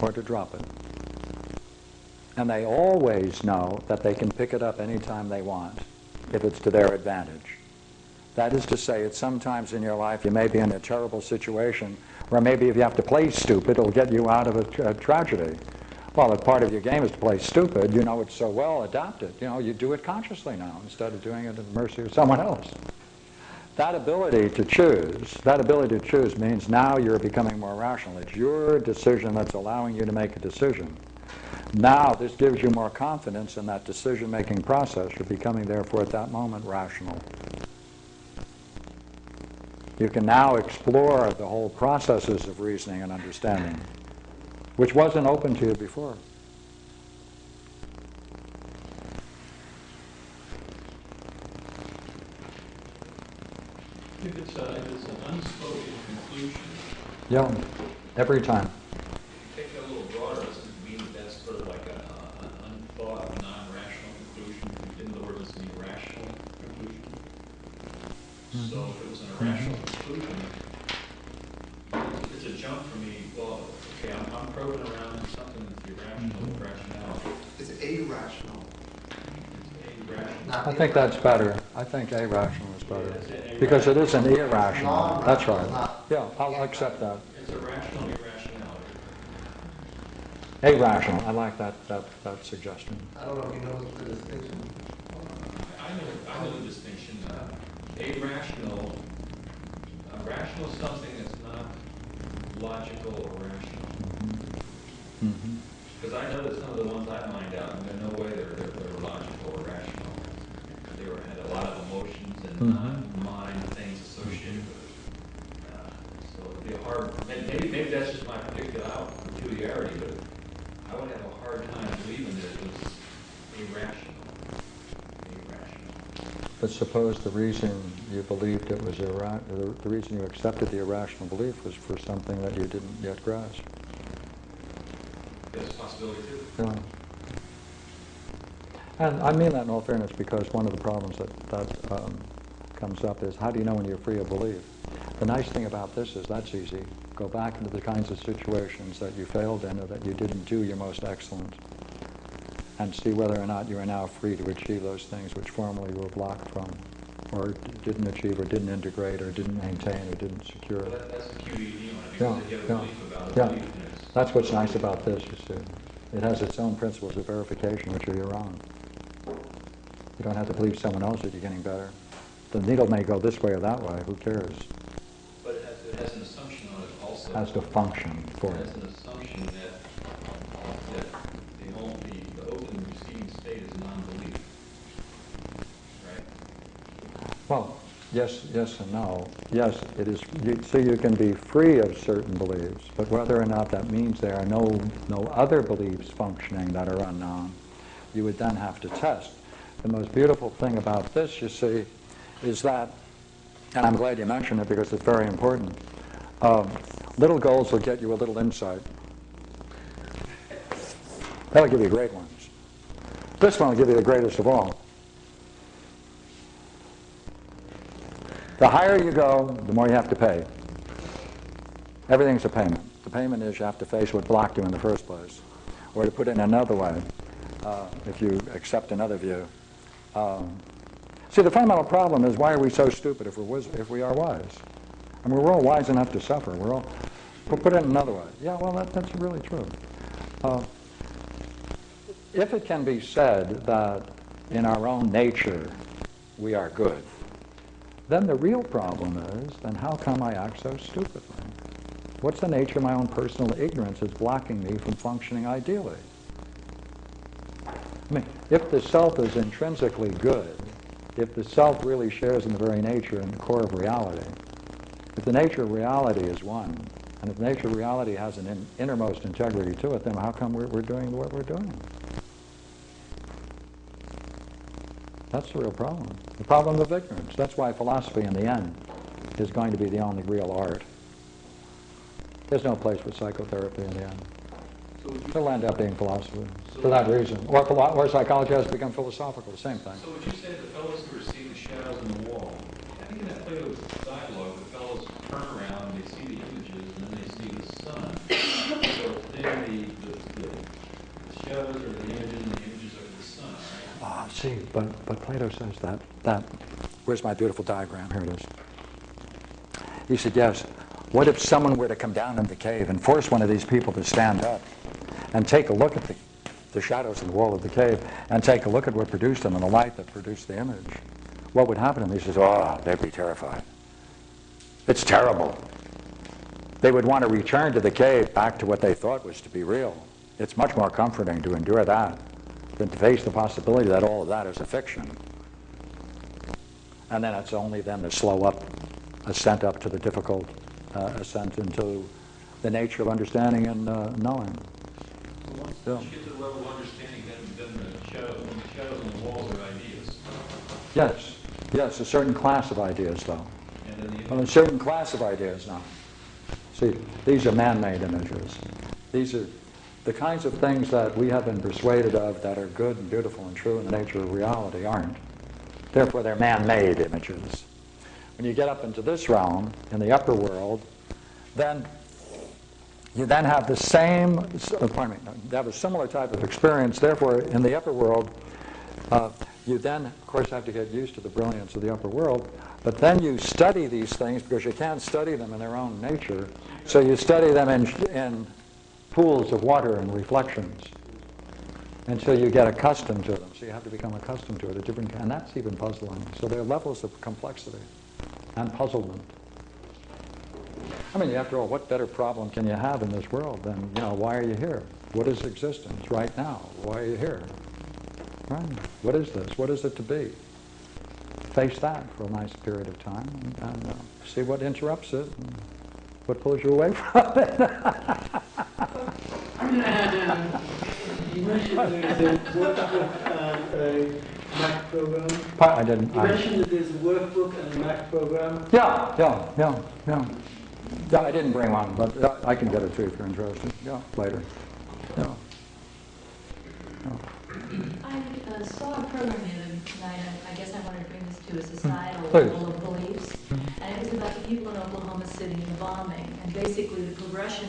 or to drop it. And they always know that they can pick it up anytime they want, if it's to their advantage. That is to say, it's sometimes in your life you may be in a terrible situation where maybe if you have to play stupid, it'll get you out of a tragedy. Well, if part of your game is to play stupid, you know it's so well adapted. You know, you do it consciously now instead of doing it at the mercy of someone else. That ability to choose means now you're becoming more rational. It's your decision that's allowing you to make a decision. Now this gives you more confidence in that decision-making process. You're becoming, therefore, at that moment, rational. You can now explore the whole processes of reasoning and understanding, which wasn't open to you before. If it's an unspoken conclusion. Yeah, every time. Take that a little broader, does it mean that that's sort of like an unthought, non-rational conclusion? In other words, it's an irrational conclusion. So if it was an irrational conclusion, it's a jump for me. Well, okay, I'm probing around in something that's irrational with rationality. It's irrational. It's irrational. I think that's better. I think irrational is better. Because it isn't irrational. That's right. Yeah, I'll accept that. It's a rational irrationality. Irrational. I like that suggestion. I don't know if you know the distinction. I know the distinction. Irrational, rational is something that's not logical or rational. Because I know that some of the ones I mined out, and there's no way they're logical or rational. They had a lot of emotions and non-mind things associated with it. So it'd be a hard, maybe that's just my particular peculiarity, but I would have a hard time believing that it was irrational. But suppose the reason you believed it was the reason you accepted the irrational belief was for something that you didn't yet grasp. That's a possibility too. Yeah. And I mean that in all fairness because one of the problems that comes up is how do you know when you're free of belief? The nice thing about this is that's easy. Go back into the kinds of situations that you failed in or that you didn't do your most excellent and see whether or not you are now free to achieve those things which formerly you were blocked from or didn't achieve or didn't integrate or didn't maintain or didn't secure. Well, that's the QED Yeah, one. I think you have a yeah, belief about it. yeah. Belief in it. That's what's nice about this, you see. It has its own principles of verification, which are your own. You don't have to believe someone else that you're getting better. The needle may go this way or that way, who cares? But it has an assumption on it also. It has to function for It it. has an assumption that the open receiving state is non-belief. Right? Well, yes and no. Yes, it is. So you can be free of certain beliefs, but whether or not that means there are no other beliefs functioning that are unknown, you would then have to test. The most beautiful thing about this, you see, is that, and I'm glad you mentioned it because it's very important, little goals will get you a little insight. That'll give you great ones. This one will give you the greatest of all. The higher you go, the more you have to pay. Everything's a payment. The payment is you have to face what blocked you in the first place. Or to put it in another way, if you accept another view. See, the fundamental problem is why are we so stupid if we are wise? I mean, we're all wise enough to suffer. We'll put it in another way. Yeah, well, that's really true. If it can be said that in our own nature we are good, then the real problem is, then how come I act so stupidly? What's the nature of my own personal ignorance that's blocking me from functioning ideally? I mean, if the self is intrinsically good, if the self really shares in the very nature and the core of reality, if the nature of reality is one, and if the nature of reality has an innermost integrity to it, then how come we're doing what we're doing? That's the real problem. The problem of ignorance. That's why philosophy in the end is going to be the only real art. There's no place for psychotherapy in the end. It'll end up being philosophy for that reason. Or psychology has to become philosophical, the same thing. So would you say the fellows who are seeing the shadows in the wall, I think in that Plato's dialogue, the fellows turn around, they see the images, and then they see the sun. So then see, but Plato says that, where's my beautiful diagram? Here it is. He said, yes, what if someone were to come down in the cave and force one of these people to stand up and take a look at the shadows in the wall of the cave and take a look at what produced them and the light that produced the image? What would happen to them? He says, oh, they'd be terrified. It's terrible. They would want to return to the cave back to what they thought was to be real. It's much more comforting to endure that than to face the possibility that all of that is a fiction. And then it's only then the slow ascent up to the difficult ascent into the nature of understanding and knowing. Once you get to the level of understanding, then the shadows on the walls are ideas. Yes, a certain class of ideas, though. And then Well, a certain class of ideas now. See, these are man-made images. These are the kinds of things that we have been persuaded of that are good and beautiful and true in the nature of reality aren't. Therefore, they're man-made images. When you get up into this realm, in the upper world, then you then have the same, you have a similar type of experience. Therefore, in the upper world, you then, of course, have to get used to the brilliance of the upper world. But then you study these things because you can't study them in their own nature. So you study them in pools of water and reflections until you get accustomed to them. So you have to become accustomed to it, and that's even puzzling. So there are levels of complexity and puzzlement. I mean, after all, what better problem can you have in this world than, why are you here? What is existence right now? Why are you here? Right? What is this? What is it to be? Face that for a nice period of time and see what interrupts it and what pulls you away from it. You mentioned there's a workbook and a Mac program. I didn't. You mentioned that there's a workbook and a Mac program. Yeah, I didn't bring one, but I can get it to you if you're interested. Yeah, later. Yeah. I saw a program the other night, I guess I wanted to bring this to a societal Please. level of beliefs, and it was about the people in Oklahoma City and the bombing, and basically the progression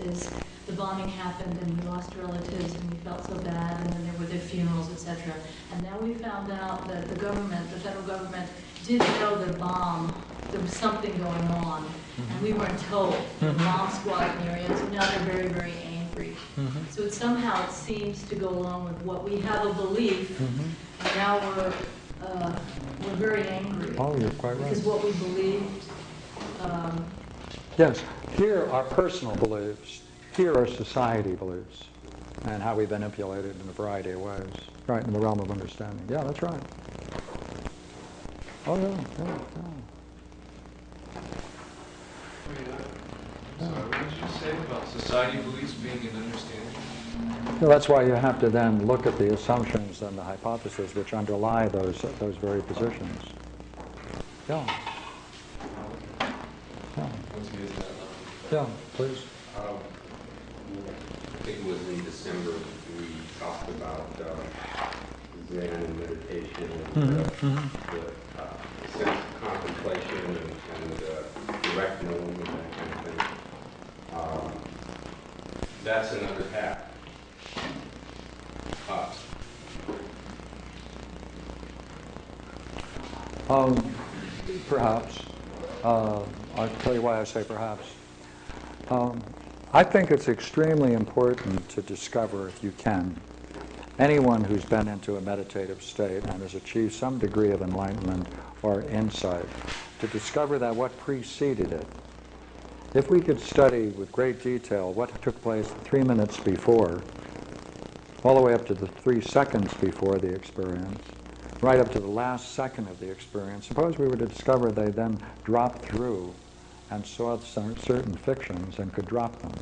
is the bombing happened and we lost relatives and we felt so bad, and then there were their funerals, etc. And now we found out that the federal government did know the bomb, there was something going on, and we weren't told. The bomb squad in the area, so now they're very, very angry. So it somehow seems to go along with what we have a belief, and now we're very angry. Oh, you're quite right. Because what we believed, Yes, here are personal beliefs. Here are society beliefs and how we've been manipulated in a variety of ways. Right, in the realm of understanding. Yeah, that's right. Oh, yeah. Sorry, what did you say about society beliefs being an understanding? Well, that's why you have to then look at the assumptions and the hypotheses which underlie those very positions. Yeah. Once you get that, Yeah, please. I think it was in December we talked about Zen and meditation and the sense of contemplation and direct knowing and that kind of thing. That's another path. Perhaps. I'll tell you why I say perhaps. I think it's extremely important to discover, if you can, anyone who's been into a meditative state and has achieved some degree of enlightenment or insight, to discover that what preceded it. If we could study with great detail what took place 3 minutes before, all the way up to the 3 seconds before the experience, right up to the last second of the experience, suppose we were to discover they then dropped through and saw certain fictions and could drop them.